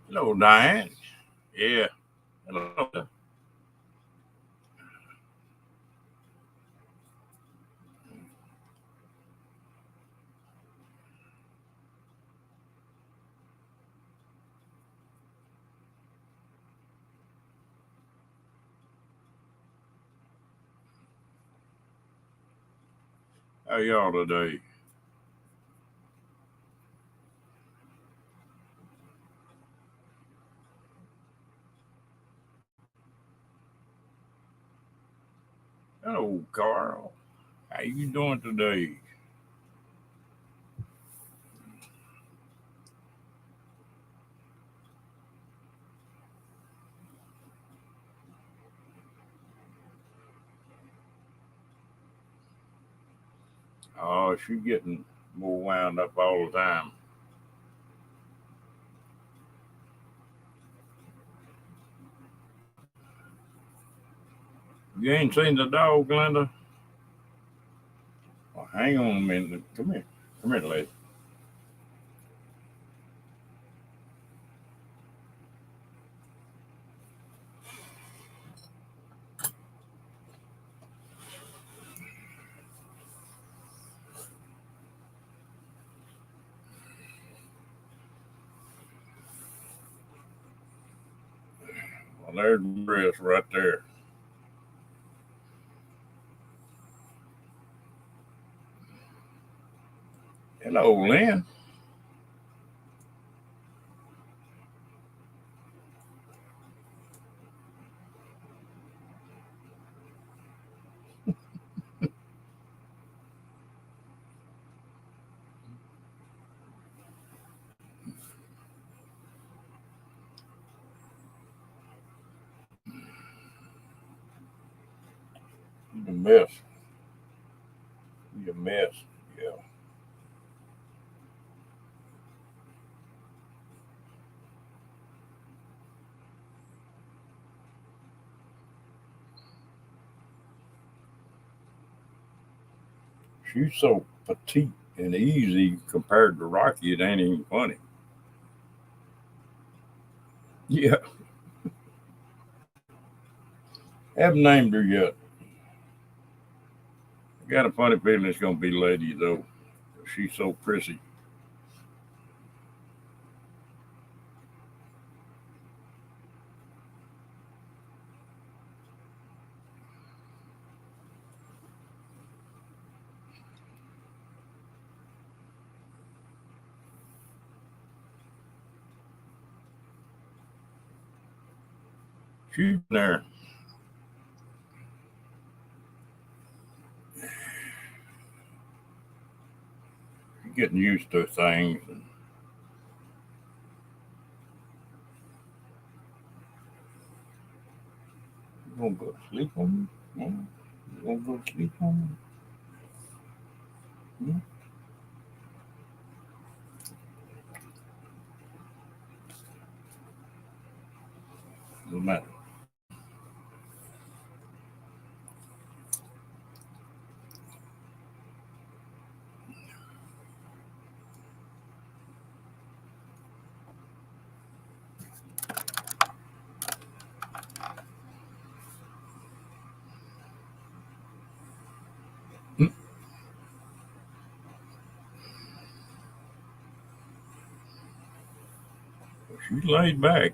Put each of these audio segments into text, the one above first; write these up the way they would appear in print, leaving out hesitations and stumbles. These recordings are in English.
Hello, Diane. Yeah. Hello. How y'all today? Hello, Carl. How you doing today? Oh, she getting more wound up all the time. You ain't seen the dog, Glenda? Well, hang on a minute. Come here. Come here, lady. Well, there's the dress right there. Hello, Lynn. You a mess. You a mess. Yeah. She's so petite and easy compared to Rocky. It ain't even funny. Yeah. Haven't named her yet. I got a funny feeling it's gonna be Lady though. She's so prissy. She's there. She's getting used to things. And you gonna go to sleep on me? Hmm? You gonna go to sleep on me? Hmm? No matter. Hmm? She's laid back.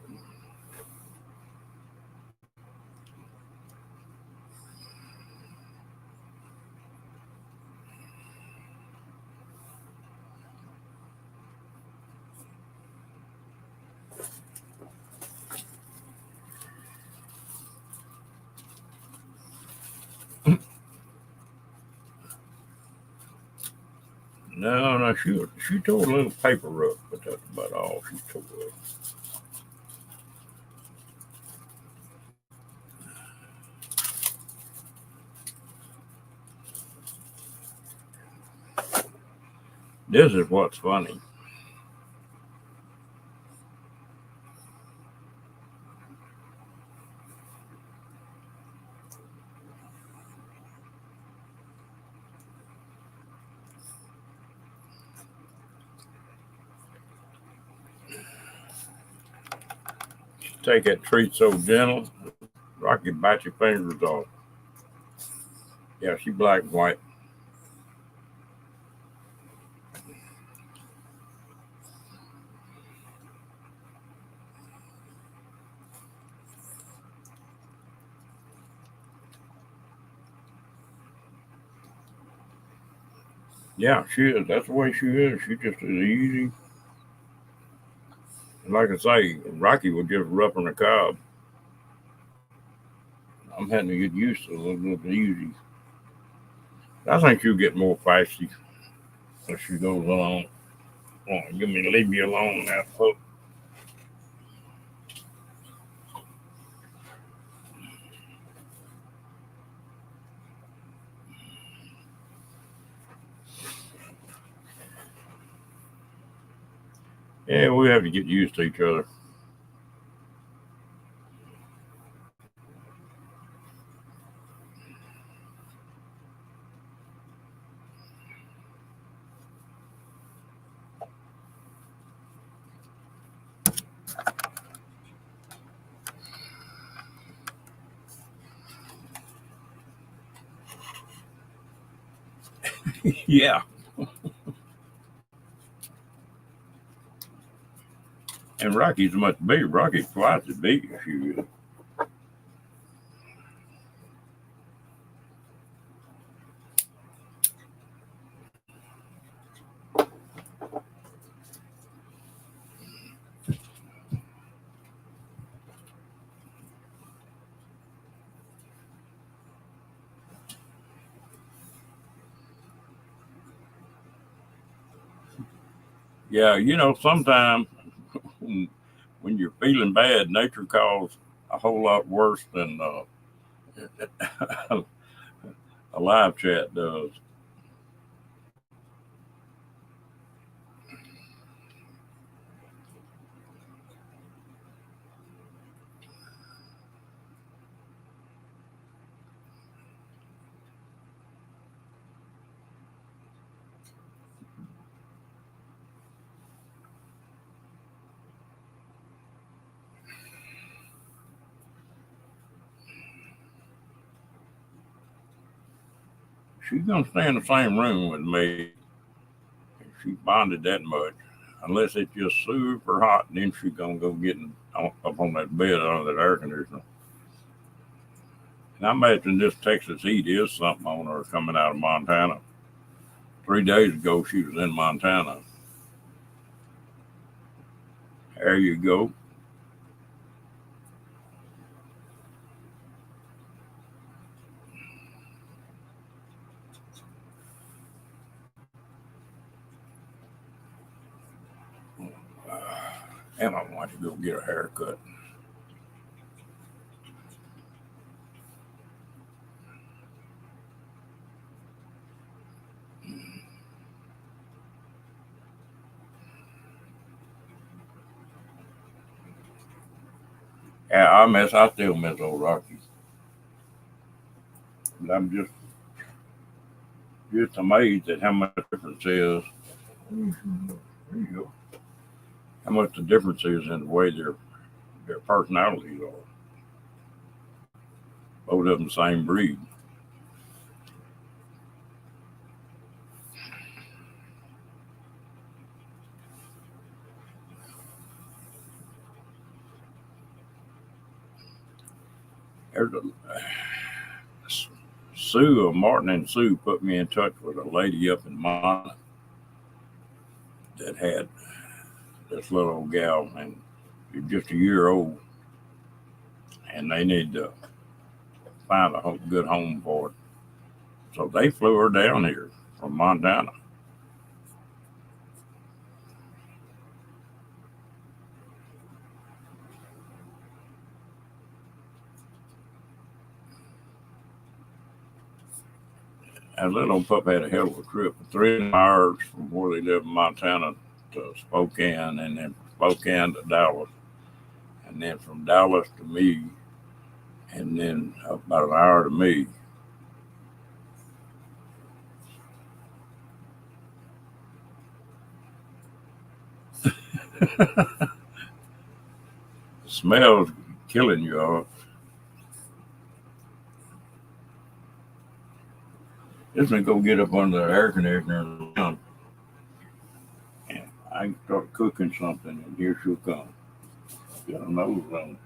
No, no, she tore a little paper up, but that's about all she tore up. This is what's funny. Take that treat so gentle, Rocky bite your fingers off. Yeah, she black and white. Yeah, she is. That's the way she is. She just is easy. And like I say, Rocky was just roughing the cob. I'm having to get used to it a little bit easy. I think she'll get more feisty as she goes along. Oh, leave me alone now, folks. Yeah, we have to get used to each other. Yeah. And Rocky's much bigger. Rocky's twice as big as you is. Yeah, sometimes when you're feeling bad, nature calls a whole lot worse than a live chat does. She's gonna stay in the same room with me. She bonded that much. Unless it's just super hot, then she's gonna go up on that bed under that air conditioner. And I imagine this Texas heat is something on her coming out of Montana. 3 days ago, she was in Montana. There you go. And I want to go get a haircut. Yeah, I still miss old Rocky. But I'm just amazed at how much difference is. There you go. How much the difference is in the way their personalities are. Both of them same breed. There's a, Martin and Sue put me in touch with a lady up in Montana that had this little old gal, and she's just a year old, and they need to find a good home for her. So they flew her down here from Montana. And little old pup had a hell of a trip, 3 hours from where they live in Montana to Spokane, and then from Spokane to Dallas, and then from Dallas to me, and then about an hour to me. Smells killing you off. Just gonna go get up under the air conditioner and I can start cooking something, and here she'll come. Got a nose on.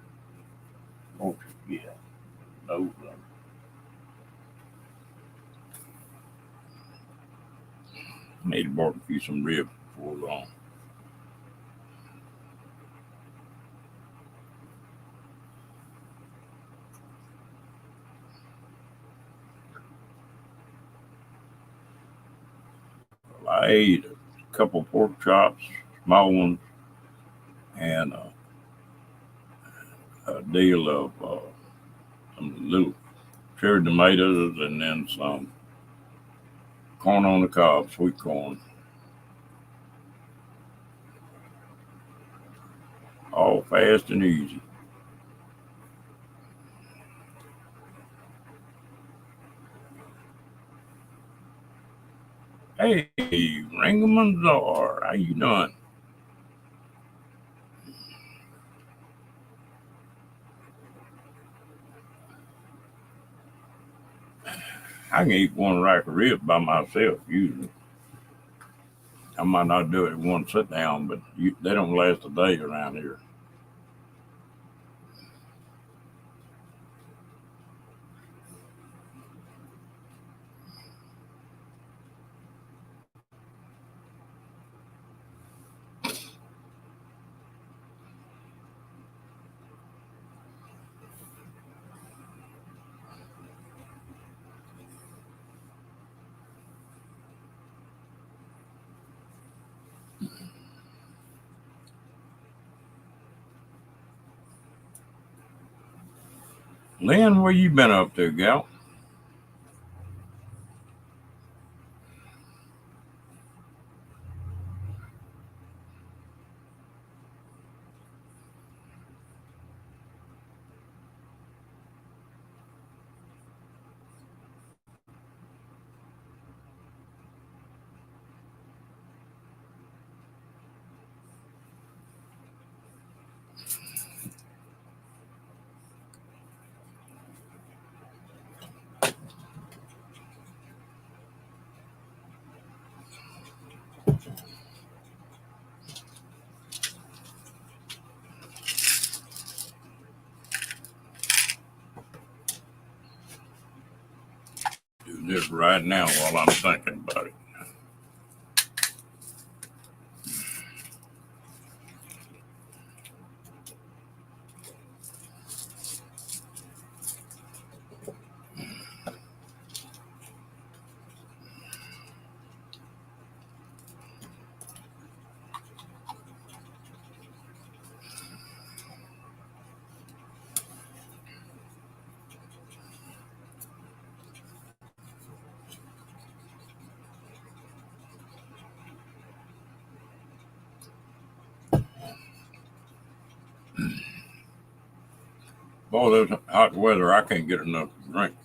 Won't you? Yeah, nose on. Need to barbecue some ribs before long. Well, I ate a couple pork chops, small ones, and a deal of some little cherry tomatoes, and then some corn on the cob, sweet corn. All fast and easy. Hey, Ringamanzar, how you doing? I can eat one rack of ribs by myself usually. I might not do it in one sit down, but they don't last a day around here. Lynn, where you been up to, gal? Do this right now while I'm thinking about it. Boy, this hot weather, I can't get enough to drink.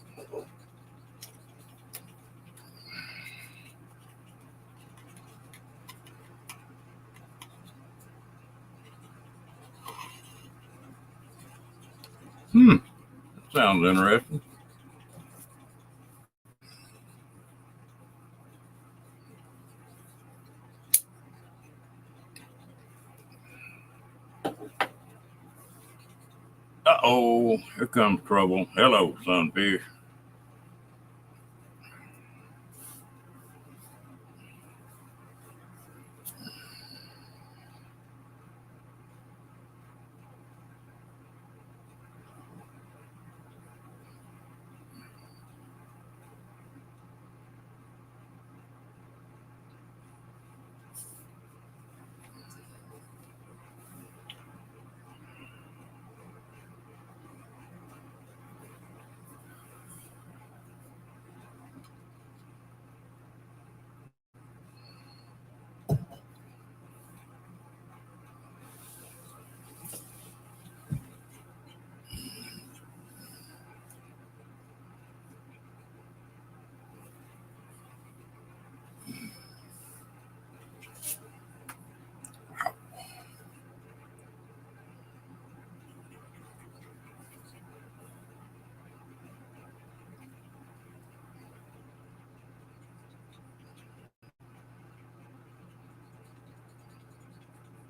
Hmm, sounds interesting. Uh-oh, here comes trouble. Hello, sunfish.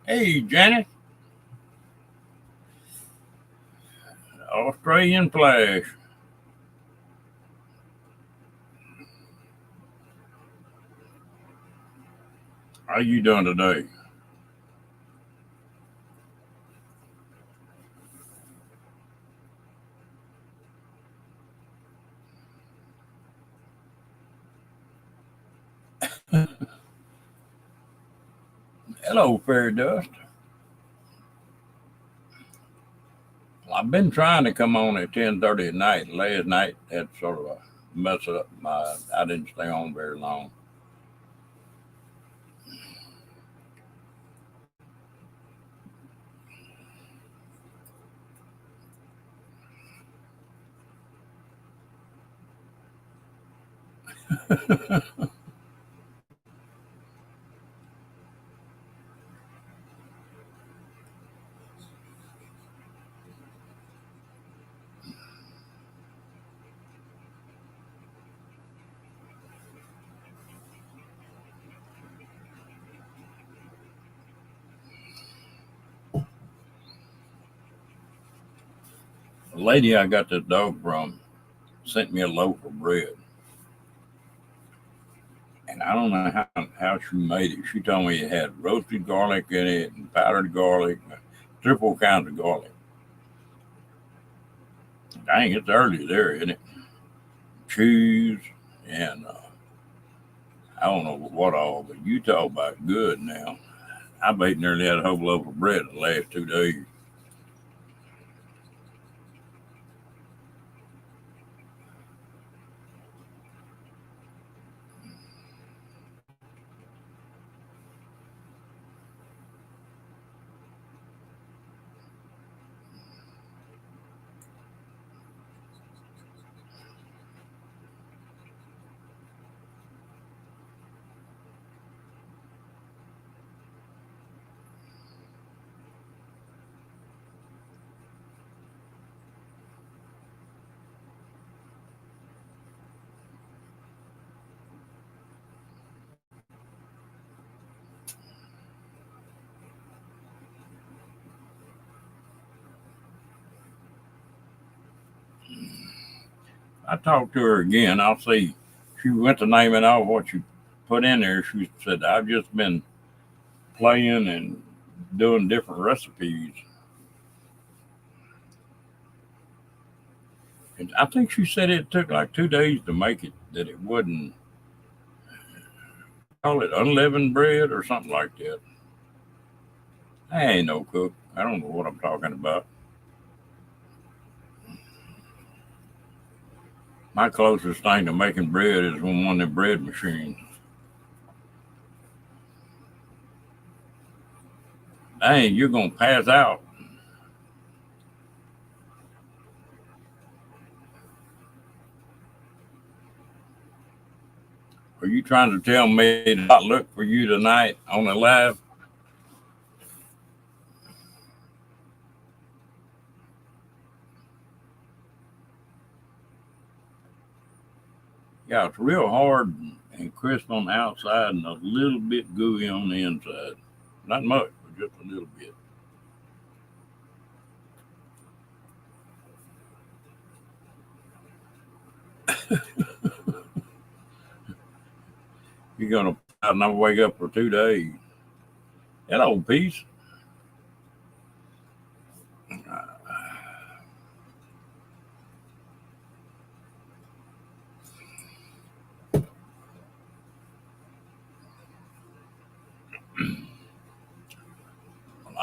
Hey, Janet, Australian Flash. How you doing today? Hello, Fairy Dust. I've been trying to come on at 10:30 at night. Last night had sort of a mess up my. I didn't stay on very long. The lady I got this dog from sent me a loaf of bread, and I don't know how she made it. She told me it had roasted garlic in it and powdered garlic, triple kinds of garlic. Dang, it's early there, isn't it? Cheese and I don't know what all, but you talk about good now. I've ate nearly had a whole loaf of bread in the last 2 days. I talked to her again. I'll see. She went to name it off what you put in there. She said, I've just been playing and doing different recipes. And I think she said it took like 2 days to make it, that it wouldn't call it unleavened bread or something like that. I ain't no cook. I don't know what I'm talking about. My closest thing to making bread is from one of the bread machines. Dang, you're gonna pass out. Are you trying to tell me to not look for you tonight on the live? Yeah, it's real hard and crisp on the outside and a little bit gooey on the inside. Not much, but just a little bit. You're gonna not wake up for 2 days. Hello, peace.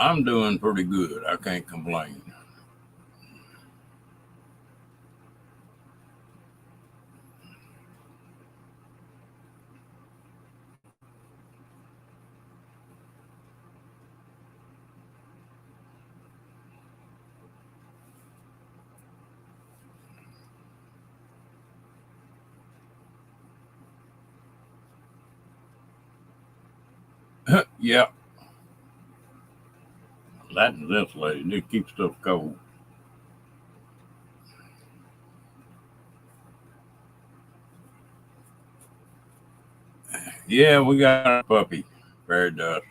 I'm doing pretty good. I can't complain. Yeah, Latin's insulated. It keeps stuff cold. Yeah, we got a puppy. Fairy dust.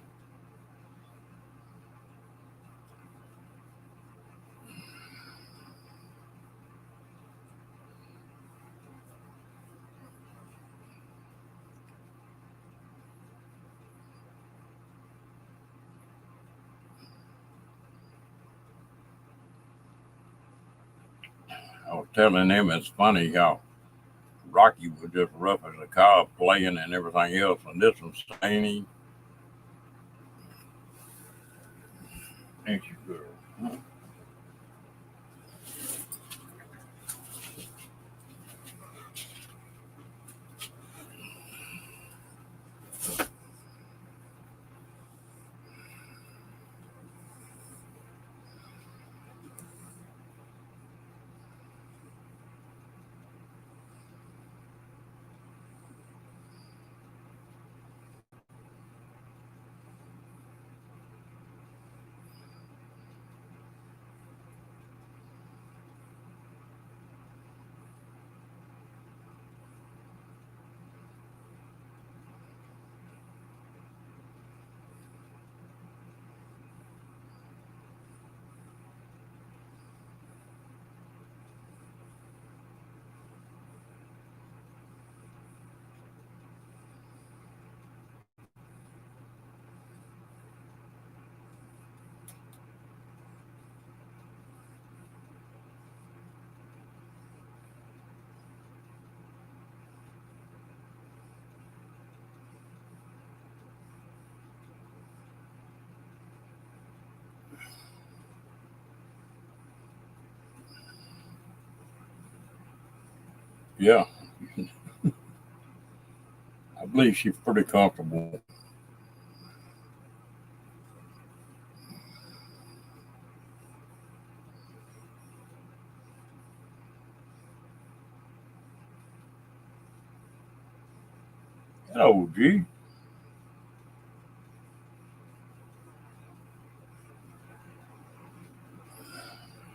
I was telling him it's funny how Rocky was just rough as a cob playing and everything else, and this one's zany. Ain't you, girl? Yeah, I believe she's pretty comfortable. Hello, G.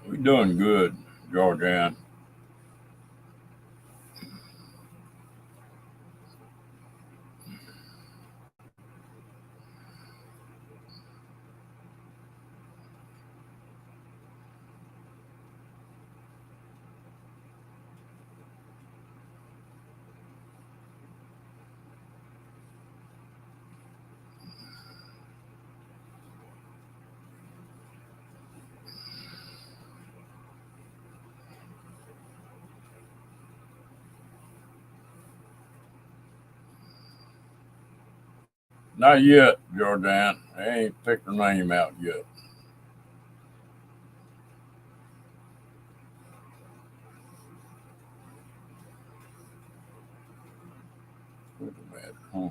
We doing good, Georgianne. Not yet, Jordan. They ain't picked her name out yet. Wait a minute. Huh?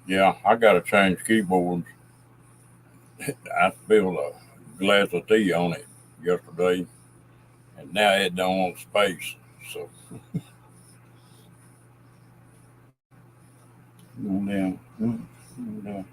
Yeah, I got to change keyboards. I spilled a glass of tea on it yesterday, and now it don't want space. So, go down. Go down.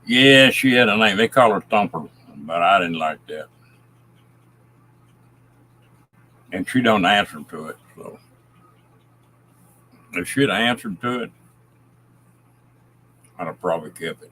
Yeah, she had a name. They call her Thumper, but I didn't like that. And she don't answer to it. So. If she'd have answered to it, I'd have probably kept it.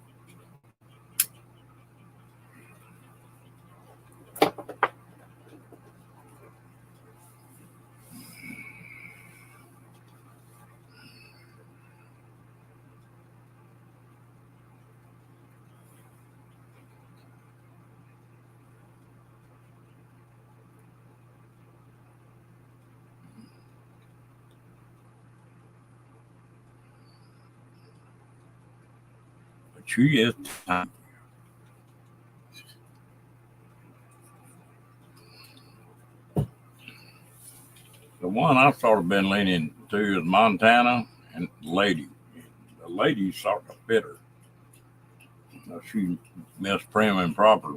But she is time. The one I've sort of been leaning to is Montana and Lady. The Lady's sort of fitter. She Miss Prim and Proper.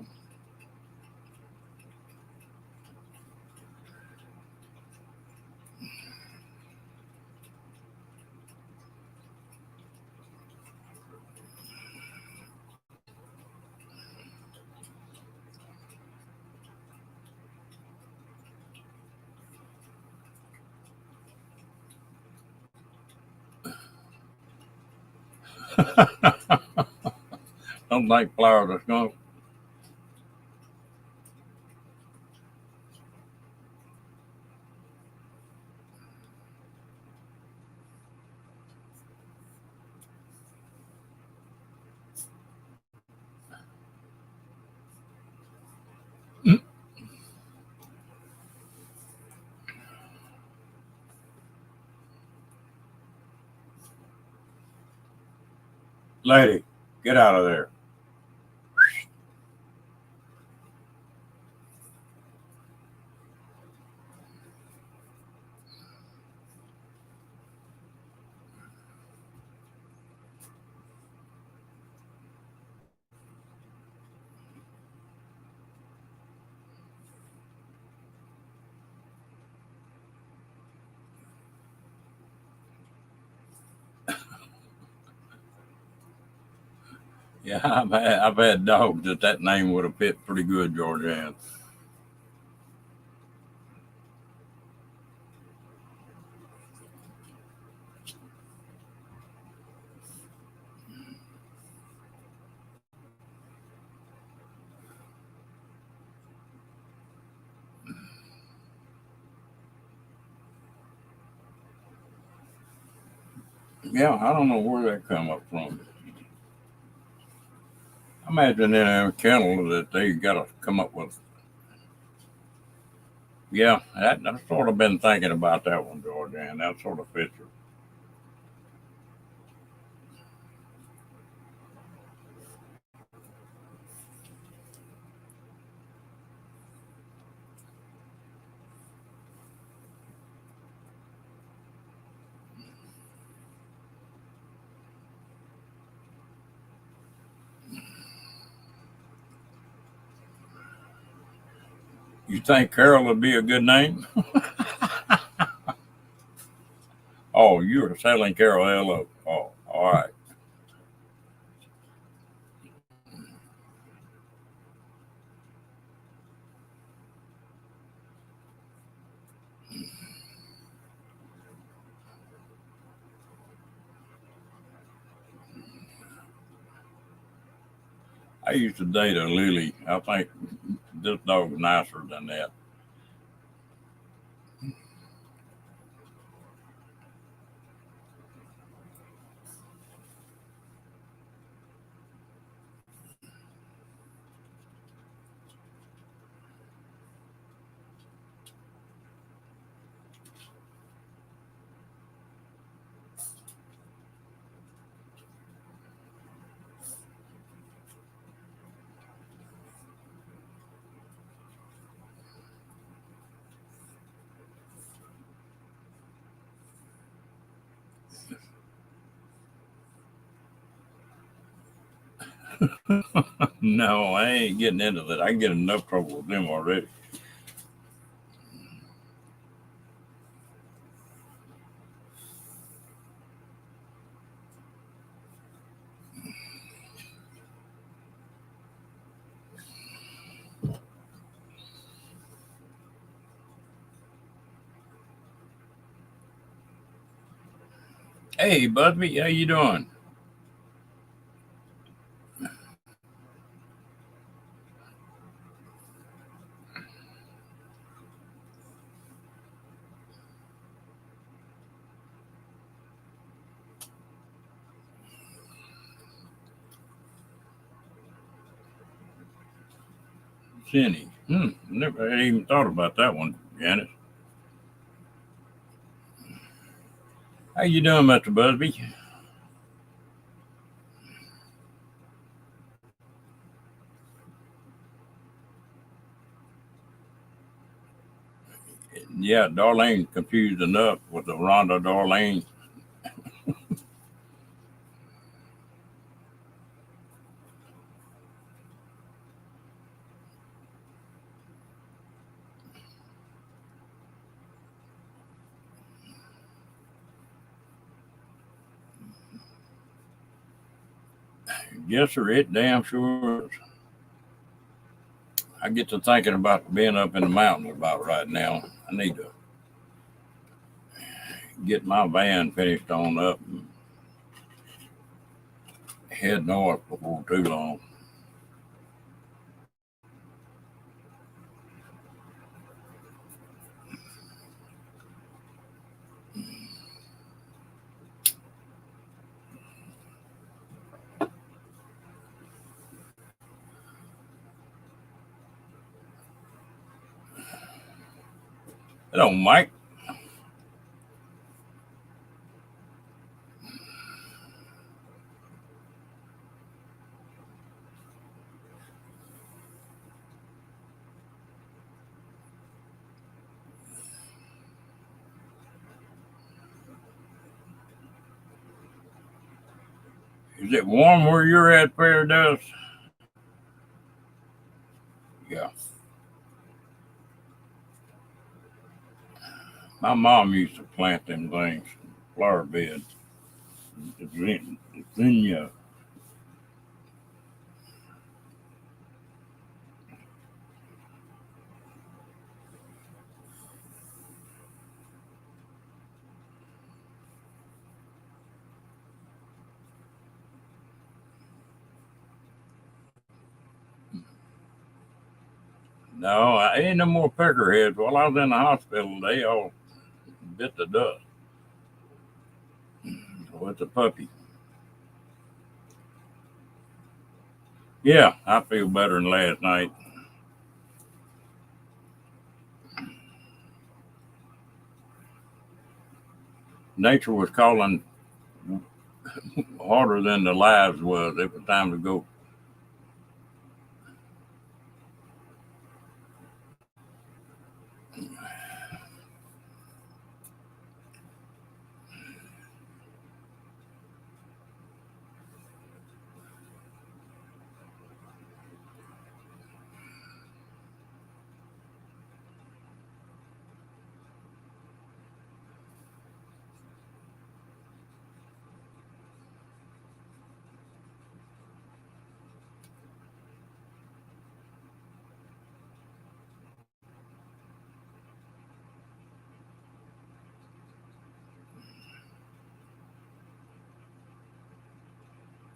Don't think Flower the skunk. Lady, get out of there. Yeah, I've had dogs that name would have fit pretty good, Georgianne. Yeah, I don't know where that come up from. I imagine in a kennel that they got to come up with. Yeah, I've sort of been thinking about that one, Georgianne. That sort of fits her. You think Carol would be a good name? Oh, you are selling Carol Hello. Oh, all right. I used to date a Lily. I think this dog's nicer than that. No, I ain't getting into that. I get enough trouble with them already. Hey, Busby, how you doing? Cindy. Never had even thought about that one, Janice. How you doing, Mr. Busby? Yeah, Darlene confused enough with the Rhonda Darlene. Yes, sir, it damn sure is. I get to thinking about being up in the mountains about right now. I need to get my van finished on up and head north before too long. Hello, Mike. Is it warm where you're at, Paradise? Yeah. My mom used to plant them things, flower beds. Zinnia. No, I ain't no more peckerheads. While I was in the hospital, they all bit the dust. So it's a puppy. Yeah, I feel better than last night. Nature was calling harder than the lives was. It was time to go.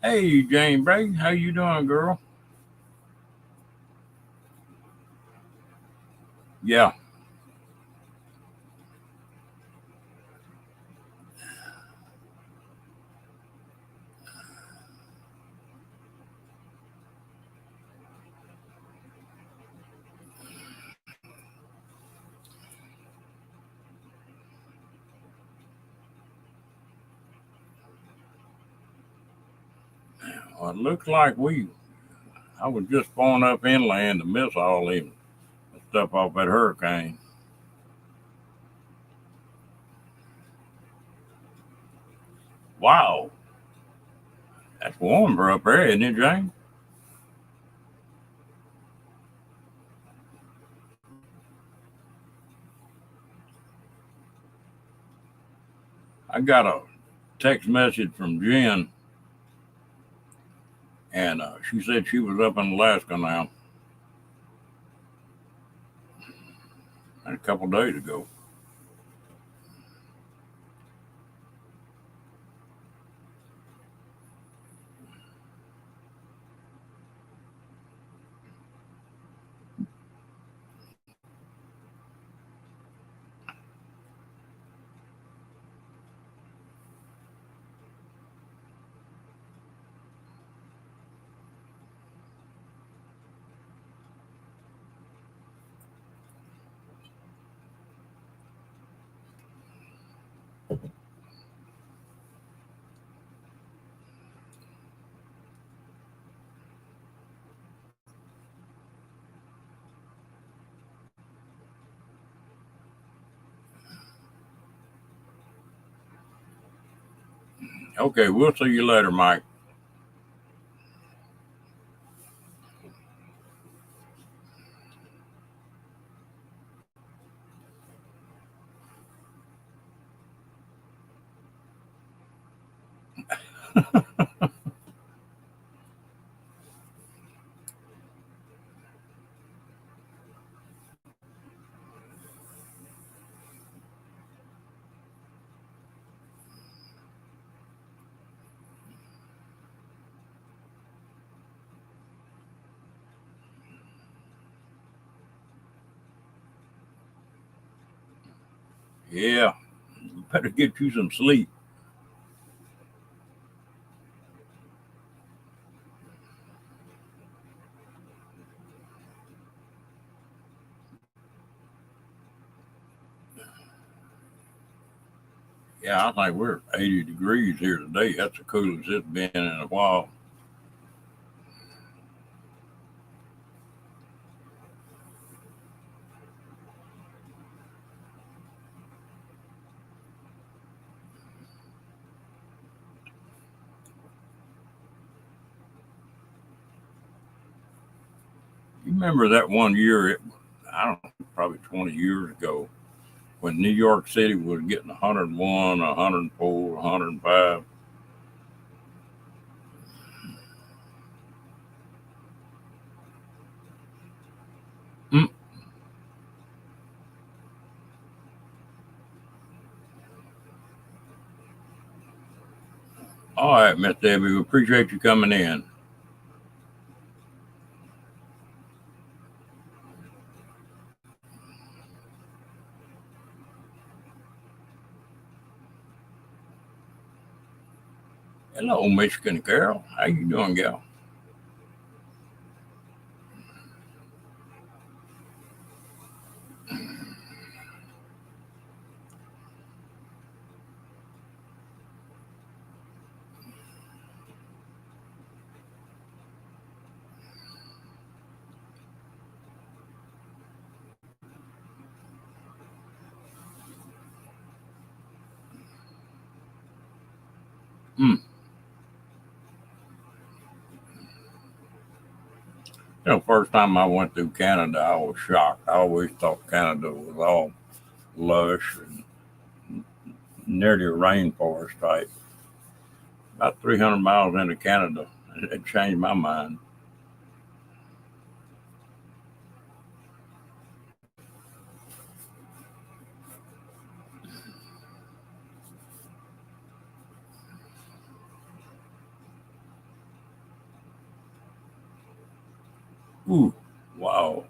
Hey, Jane Bray, how you doing, girl? Yeah, well, it looks like I was just pulling up inland to miss all them stuff off that hurricane. Wow, that's warm for up there, isn't it, Jane? I got a text message from Jen, and she said she was up in Alaska now, a couple days ago. Okay, we'll see you later, Mike. Yeah, you better get you some sleep. Yeah, I think we're 80 degrees here today. That's the coolest it's been in a while. You remember that one year, I don't know, probably 20 years ago, when New York City was getting 101, 104, 105. Mm. All right, Miss Debbie, we appreciate you coming in. Hello, Michigan Carol. How you doing, gal? Mm. First time I went through Canada, I was shocked. I always thought Canada was all lush and nearly rainforest type. About 300 miles into Canada, it changed my mind. Ooh, wow.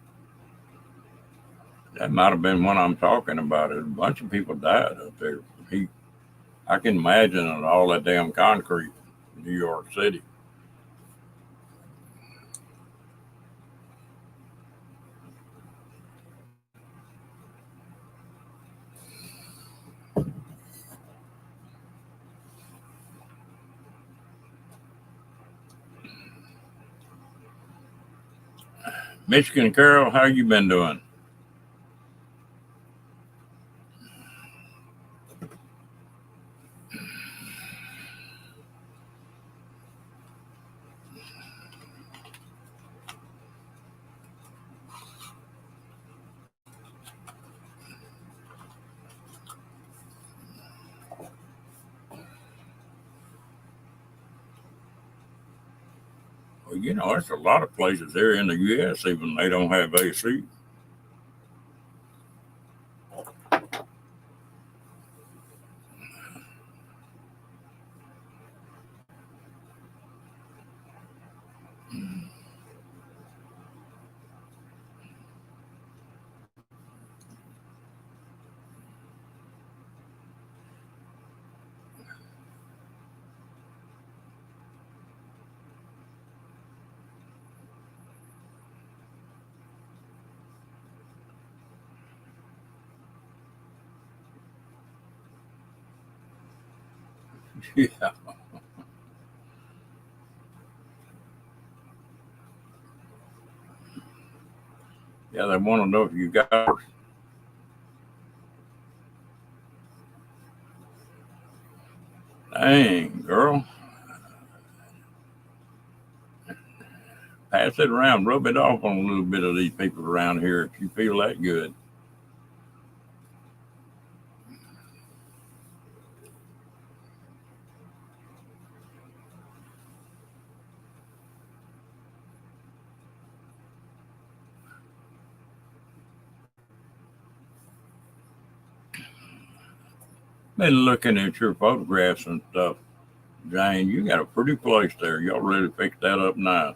That might have been what I'm talking about. A bunch of people died up there. He, I can imagine all that damn concrete in New York City. Michigan Carol, how you been doing? Well, there's a lot of places here in the U.S. even they don't have AC. Yeah, yeah. They want to know if you got. Dang, girl. Pass it around. Rub it off on a little bit of these people around here if you feel that good. Been looking at your photographs and stuff, Jane. You got a pretty place there. Y'all really fixed that up nice.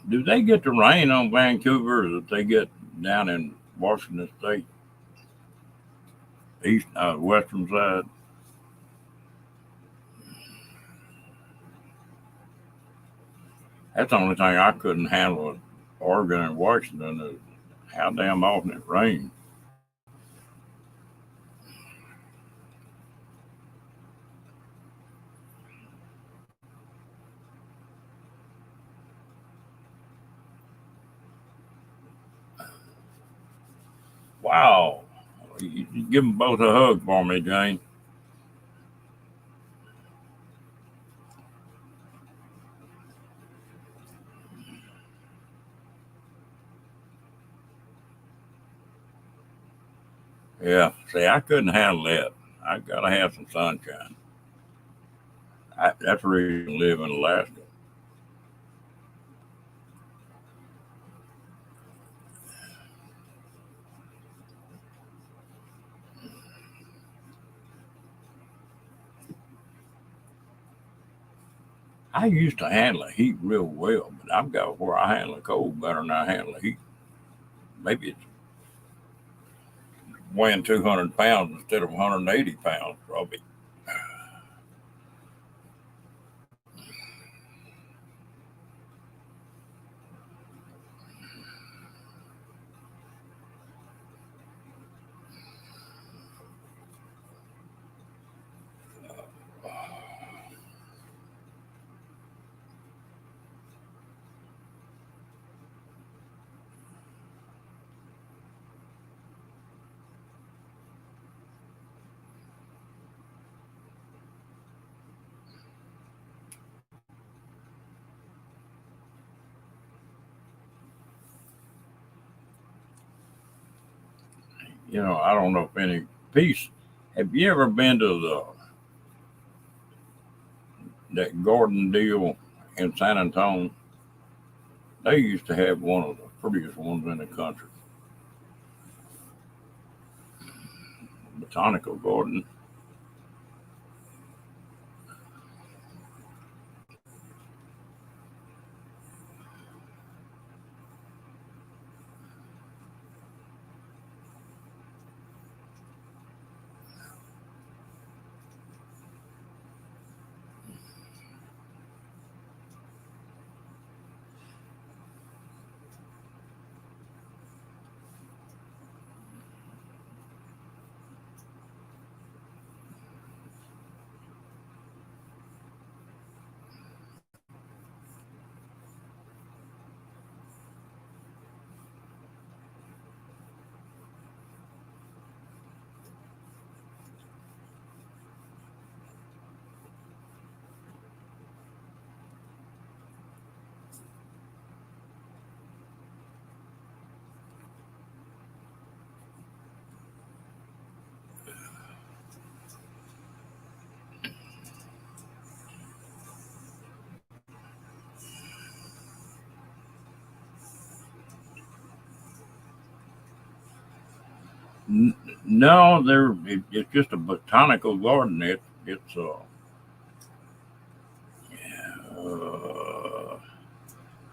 Do they get the rain on Vancouver that they get down in Washington State, western side? That's the only thing I couldn't handle with Oregon and Washington is how damn often it rains. Wow. You give them both a hug for me, Jane. Yeah. See, I couldn't handle that. I gotta have some sunshine. That's the reason I live in Alaska. I used to handle the heat real well, but I've got where I handle the cold better than I handle the heat. Maybe it's weighing 200 pounds instead of 180 pounds, probably. I don't know if any piece. Have you ever been to that Gordon deal in San Antonio? They used to have one of the prettiest ones in the country, Botanical Garden. No, it's just a botanical garden. It's uh,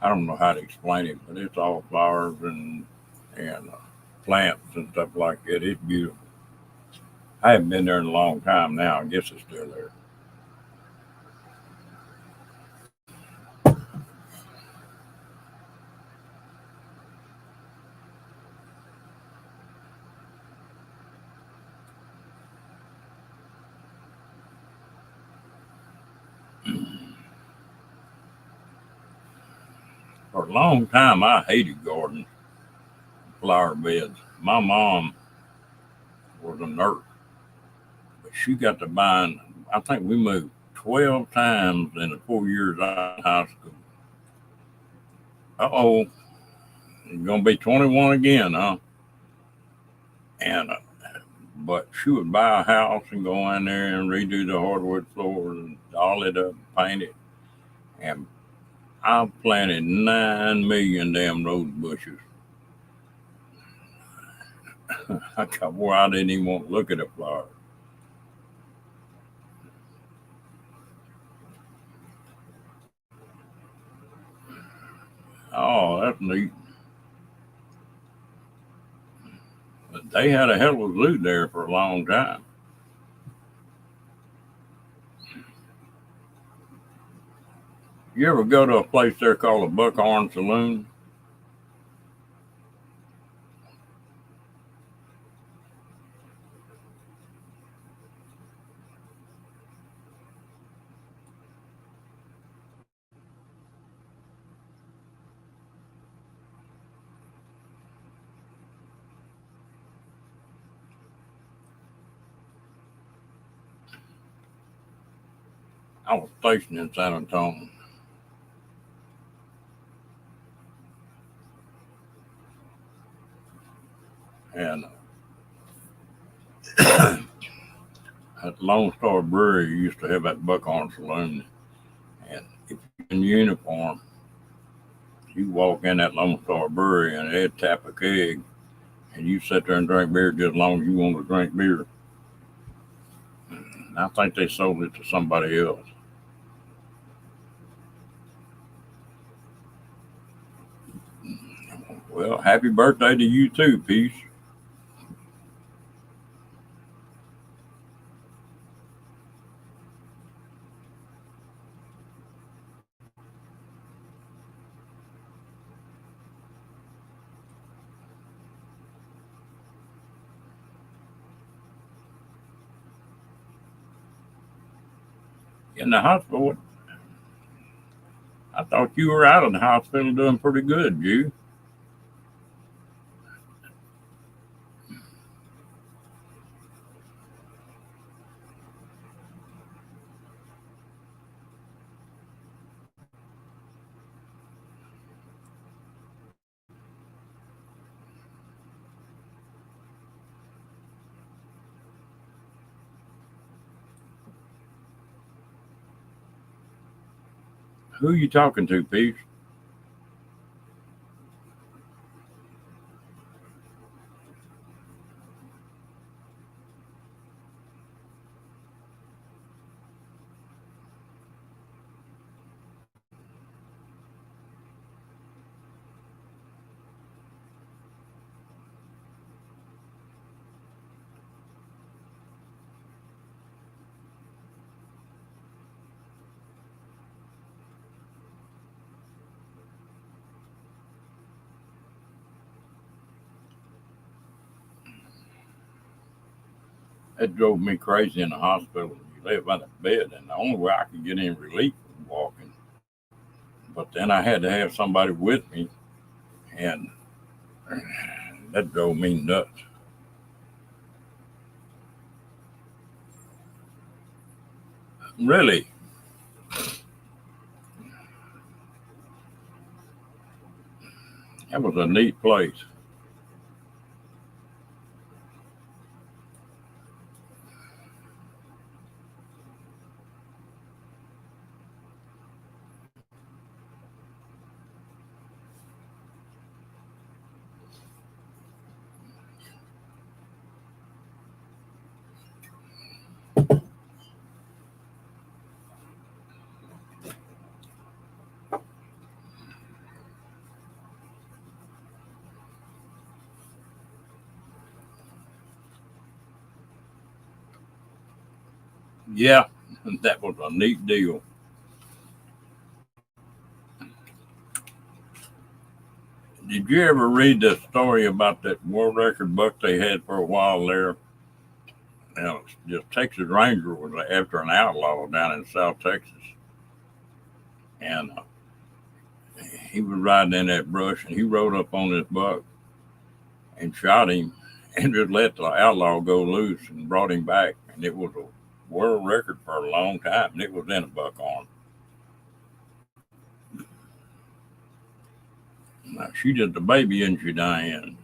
I don't know how to explain it, but it's all flowers and plants and stuff like that. It's beautiful. I haven't been there in a long time now. I guess it's still there. For a long time, I hated gardens, flower beds. My mom was a nurse, but she got to buying. I think we moved 12 times in the 4 years I was in high school. Uh-oh, you're gonna be 21 again, huh? And but she would buy a house and go in there and redo the hardwood floors and all it up, paint it. And I planted 9 million damn rose bushes. I got where I didn't even want to look at a flower. Oh, that's neat. But they had a hell of a zoo there for a long time. You ever go to a place there called the Buckhorn Saloon? I was stationed in San Antonio, and at Lone Star Brewery used to have that Buckhorn Saloon. And if you're in uniform, you walk in that Lone Star Brewery and they'd tap a keg, and you sit there and drink beer just as long as you want to drink beer. And I think they sold it to somebody else. Well, happy birthday to you too, Peace. In the hospital, I thought you were out of the hospital doing pretty good, you. Who you talking to, Peace? That drove me crazy in the hospital. You lay by the bed, and the only way I could get any relief was walking. But then I had to have somebody with me, and that drove me nuts. Really, that was a neat place. Yeah, that was a neat deal. Did you ever read the story about that world record buck they had for a while there? Now, just Texas Ranger was after an outlaw down in South Texas, and he was riding in that brush, and he rode up on this buck and shot him, and just let the outlaw go loose and brought him back, and it was a world record for a long time, and it was in a buck arm. Now, she just a baby, isn't she, Diane?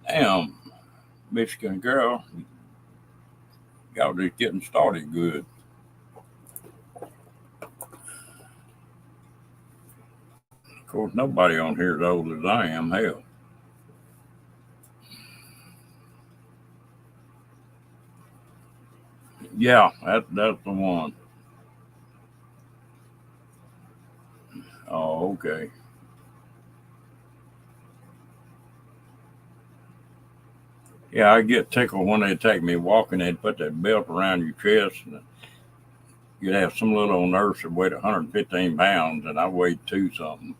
Damn, Michigan girl, y'all just getting started good. Of course, nobody on here as old as I am. Hell, yeah, that's the one. Oh, okay. Yeah, I get tickled when they take me walking. They'd put that belt around your chest, and you'd have some little nurse that weighed 115 pounds, and I weighed two something,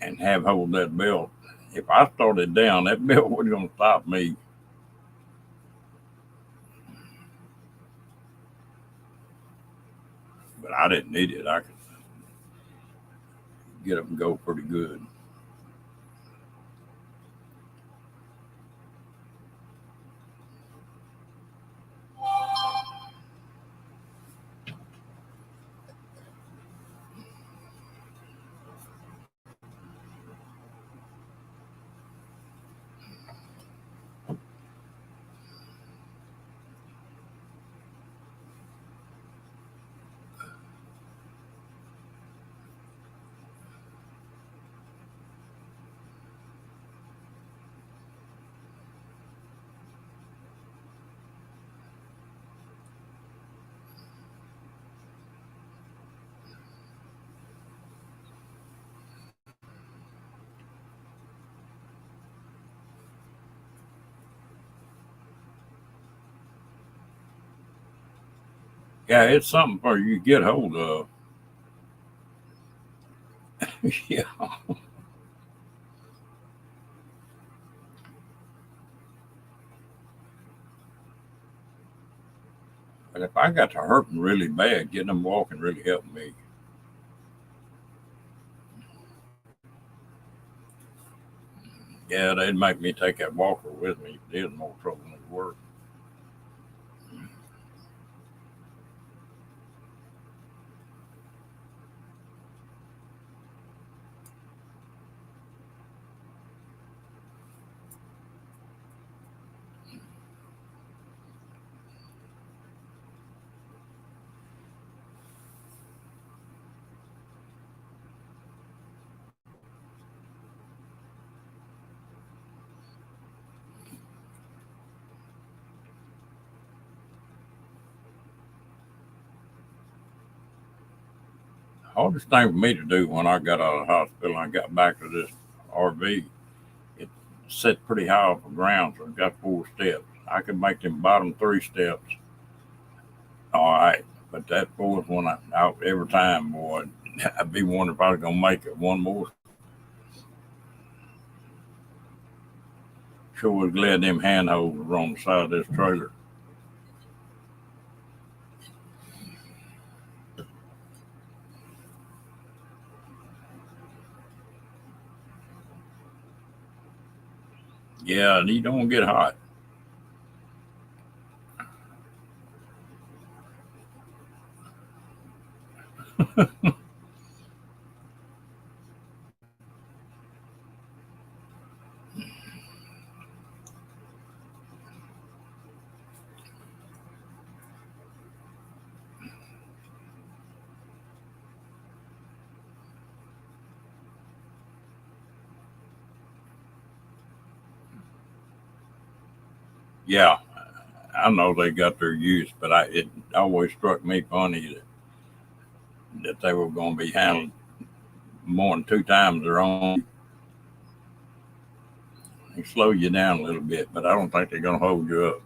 and have hold that belt. If I started down, that belt wasn't going to stop me. But I didn't need it. I could get up and go pretty good. Yeah, it's something for you to get hold of. Yeah. But if I got to hurting really bad, getting them walking really helped me. Yeah, they'd make me take that walker with me. There's more trouble than it worked. Hardest thing for me to do when I got out of the hospital and I got back to this RV, it set pretty high off the ground, so it got four steps. I could make them bottom three steps all right. But that fourth one, out every time, boy, I'd be wondering if I was gonna make it one more. Sure was glad them handholds were on the side of this trailer. Yeah, and you don't get hot. Yeah, I know they got their use, but it always struck me funny that they were going to be handled more than two times their own. They slow you down a little bit, but I don't think they're going to hold you up.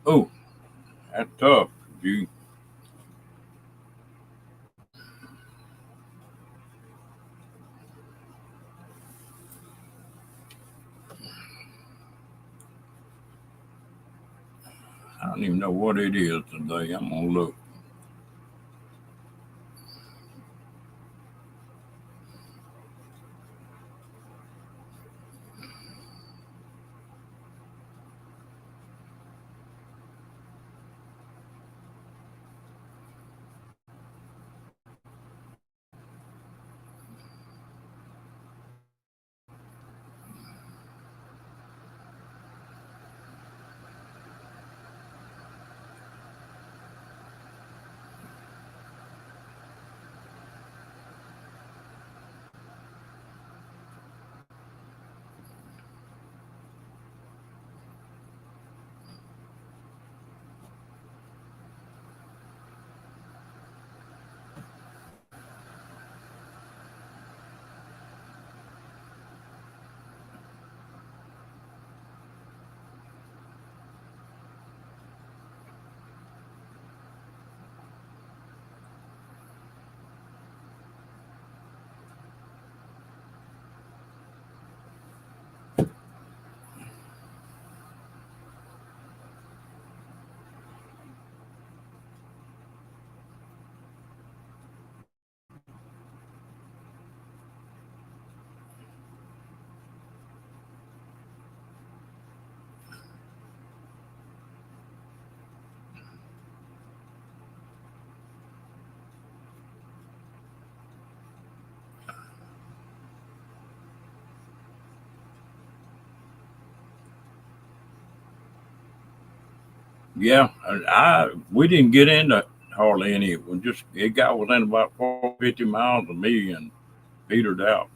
Oh, that's tough. You, I don't even know what it is today. I'm gonna look. Yeah, we didn't get into hardly any. We just it got within about 450 miles of me and petered out.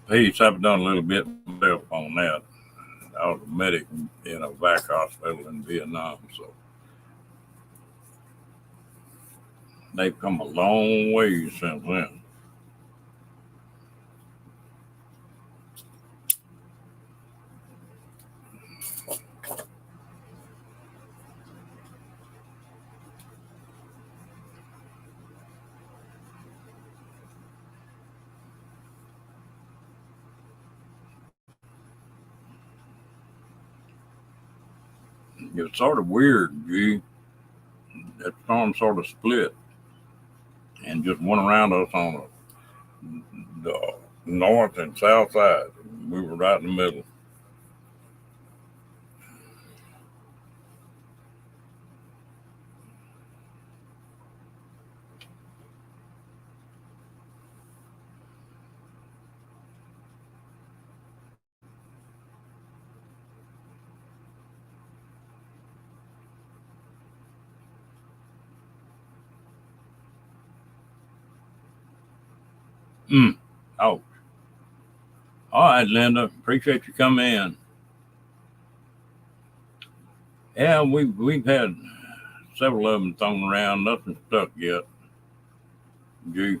Peace. I've done a little bit myself on that. I was a medic in a vac hospital in Vietnam, so they've come a long way since then. It's sort of weird, G. That storm sort of split and just went around us on the north and south side. We were right in the middle. Mm. Oh, all right, Linda. Appreciate you coming in. Yeah, we've had several of them thrown around. Nothing stuck yet. You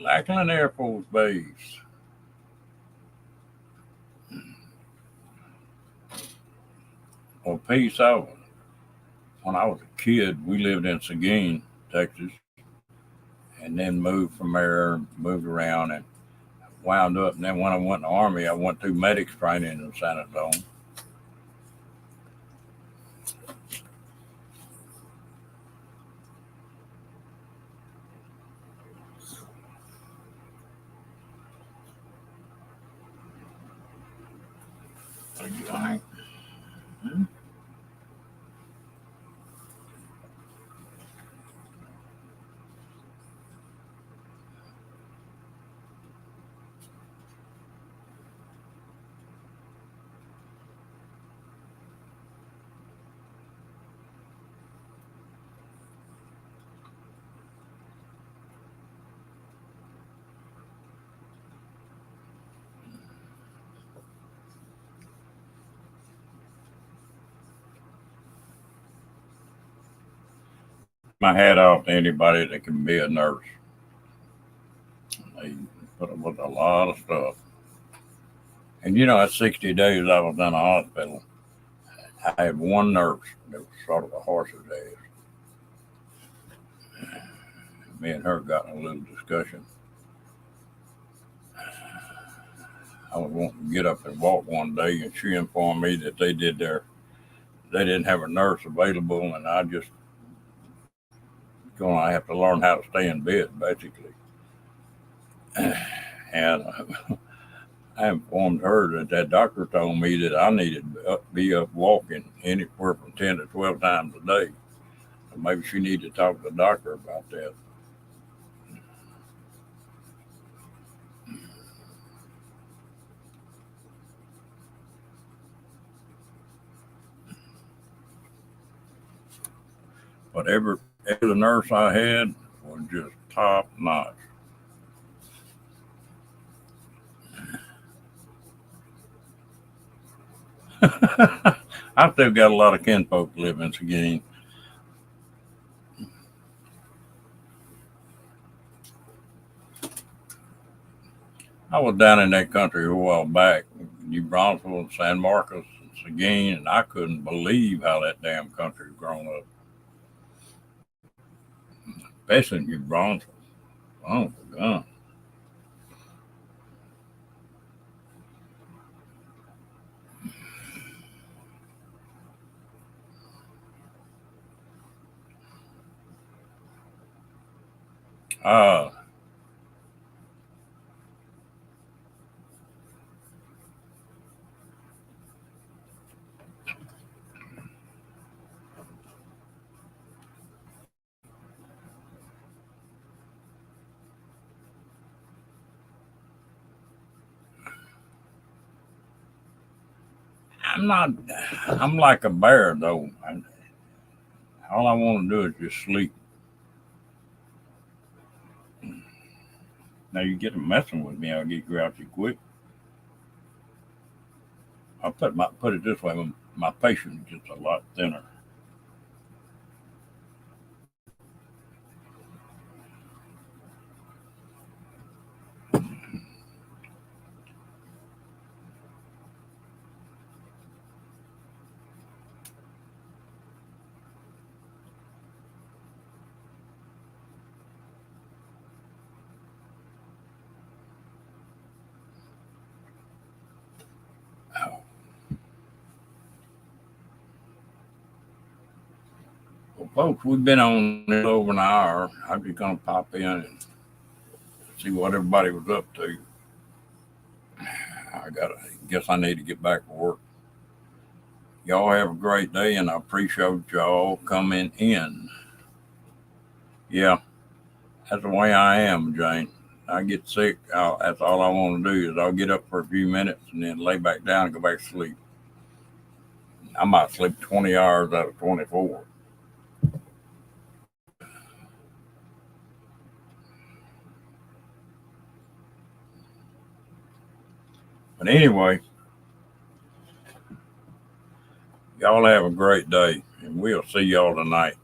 Lackland Air Force Base. Well, peace out. When I was a kid, we lived in Seguin, Texas, and then moved from there, moved around, and wound up. And then when I went in the Army, I went through medics training in San Antonio. My hat off to anybody that can be a nurse. They put up with a lot of stuff. And at 60 days I was in the hospital, I had one nurse that was sort of a horse's ass. Me and her got in a little discussion. I was wanting to get up and walk one day, and she informed me that they didn't have a nurse available, and I just going to have to learn how to stay in bed, basically. And I informed her that doctor told me that I needed to be up walking anywhere from 10 to 12 times a day. So maybe she needed to talk to the doctor about that. But every nurse I had was just top notch. I still got a lot of kinfolk living in Seguin. I was down in that country a while back, New Braunfels, San Marcos, and Seguin, and I couldn't believe how that damn country's grown up, especially New Braunfels. Oh my God. Uh, I'm not, I'm like a bear though. All I want to do is just sleep. Now you get to messing with me, I'll get grouchy quick. I'll put it this way, my patience gets a lot thinner. Well, folks, we've been on this over an hour. I'm just gonna pop in and see what everybody was up to. Guess I need to get back to work. Y'all have a great day, and I appreciate y'all coming in. Yeah, that's the way I am, Jane. I get sick. That's all I want to do is I'll get up for a few minutes and then lay back down and go back to sleep. I might sleep 20 hours out of 24. But anyway, y'all have a great day, and we'll see y'all tonight.